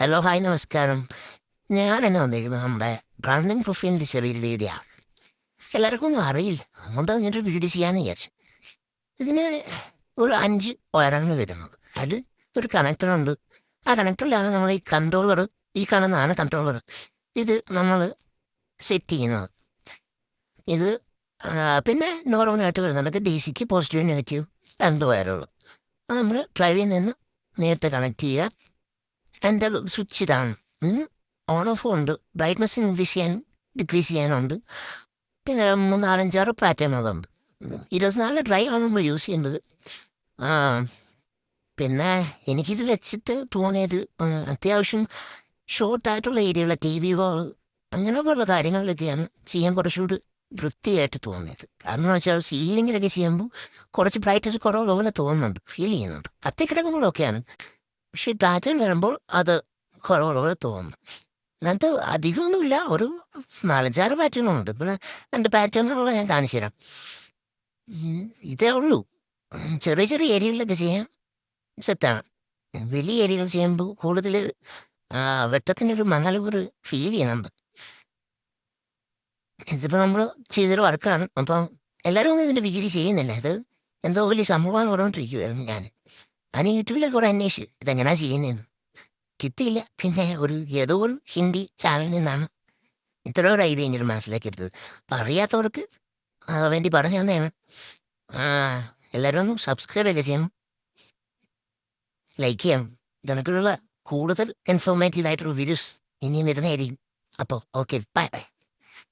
Hello hi നമസ്കാരം. ഞാൻ എന്നെ വന്നിരിക്കുന്നത് നമ്മുടെ ബ്രാൻഡിങ് പ്രൊഫൈലിൻ്റെ ചെറിയൊരു വീഡിയോ ആണ്. എല്ലാവർക്കും ഒന്നും അറിയില്ല, അതുകൊണ്ട് ഇങ്ങനൊരു വീഡിയോ ചെയ്യാമെന്ന് വിചാരിച്ചു. ഇതിന് ഒരു 5 വയറാണ് വരുന്നത്. അതിൽ ഒരു കണക്ടറുണ്ട്. ആ കണക്ടറിലാണ് നമ്മൾ ഈ കൺട്രോളർ, ഈ കാണുന്നതാണ് കൺട്രോളർ. ഇത് നമ്മൾ സെറ്റ് ചെയ്യുന്നത്. ഇത് പിന്നെ നോർമലായിട്ട് വരുന്നുണ്ടെങ്കിൽ ഡി സിക്ക് പോസിറ്റീവ് നെഗറ്റീവ് 2 വയറുള്ളൂ. അത് നമ്മൾ ഡ്രൈവിൽ നിന്ന് നേരത്തെ കണക്ട് ചെയ്യുക. എൻ്റെ സ്വിച്ച് ഇതാണ്. ഓൺ ഓഫ് ഉണ്ട്. ബ്രൈറ്റ്നസ് ഇൻക്രീസ് ചെയ്യാനും ഡിക്രീസ് ചെയ്യാനുണ്ട്. പിന്നെ 4-5 പാറ്റേണുകളുണ്ട്. 24 ഡ്രൈവ് ആണ് നമ്മൾ യൂസ് ചെയ്യുന്നത്. ആ, പിന്നെ എനിക്കിത് വെച്ചിട്ട് തോന്നിയത് അത്യാവശ്യം ഷോർട്ടായിട്ടുള്ള ഏരിയയുള്ള ടി വി വാൾ അങ്ങനെയൊക്കെയുള്ള കാര്യങ്ങളിലൊക്കെയാണ് ചെയ്യാൻ കുറച്ചുകൂടി വൃത്തിയായിട്ട് തോന്നിയത്. കാരണം എന്ന് വെച്ചാൽ സീലിങ്ങിലൊക്കെ ചെയ്യുമ്പോൾ കുറച്ച് ബ്രൈറ്റ്നസ് കുറവുള്ള പോലെ തോന്നുന്നുണ്ട്, ഫീൽ ചെയ്യുന്നുണ്ട്. അത്തക്കിടക്കുമ്പോഴൊക്കെയാണ്. പക്ഷെ പാറ്റേൺ വരുമ്പോൾ അത് കുറവുള്ളത് തോന്നുന്നു. അതിനകത്ത് അധികമൊന്നുമില്ല, ഒരു 4-5 പാറ്റേണുണ്ട്. പിന്നെ 2 പാറ്റേണുള്ള ഞാൻ കാണിച്ചു തരാം. ഇതേ ഉള്ളൂ. ചെറിയ ചെറിയ ഏരിയകളിലൊക്കെ ചെയ്യാൻ സെറ്റാണ്. വലിയ ഏരിയകൾ ചെയ്യുമ്പോൾ കൂടുതൽ വെട്ടത്തിനൊരു മങ്ങലൂർ ഫീൽ ചെയ്യുന്നുണ്ട്. ഇതിപ്പോൾ നമ്മൾ ചെയ്തൊരു വർക്കാണ്. അപ്പം എല്ലാവരും ഒന്നും ഇതിൻ്റെ വീഡിയോ ചെയ്യുന്നില്ല. ഇത് എന്തോ വലിയ സംഭവമാണെന്ന് പറഞ്ഞുകൊണ്ടിരിക്കുകയായിരുന്നു ഞാൻ. ഞാൻ യൂട്യൂബിലൊക്കെ കുറെ അന്വേഷിച്ചു ഇതെങ്ങനെയാണ് ചെയ്യുന്നതെന്ന്. കിട്ടിയില്ല. പിന്നെ ഏതോ ഒരു ഹിന്ദി ചാനലിൽ നിന്നാണ് ഇത്ര ഒരു ഐഡിയ എൻ്റെ ഒരു മനസ്സിലേക്ക് എടുത്തത്. അപ്പം അറിയാത്തവർക്ക് വേണ്ടി പറഞ്ഞു തന്നെയാണ്. എല്ലാവരും ഒന്ന് സബ്സ്ക്രൈബ് ഒക്കെ ചെയ്യണം, ലൈക്ക് ചെയ്യണം. ഇതിനൊക്കെയുള്ള കൂടുതൽ ഇൻഫോർമേറ്റീവ് ആയിട്ടുള്ള വീഡിയോസ് ഇനിയും വരുന്നതായിരിക്കും. അപ്പോൾ ഓക്കെ, ബൈ ബൈ.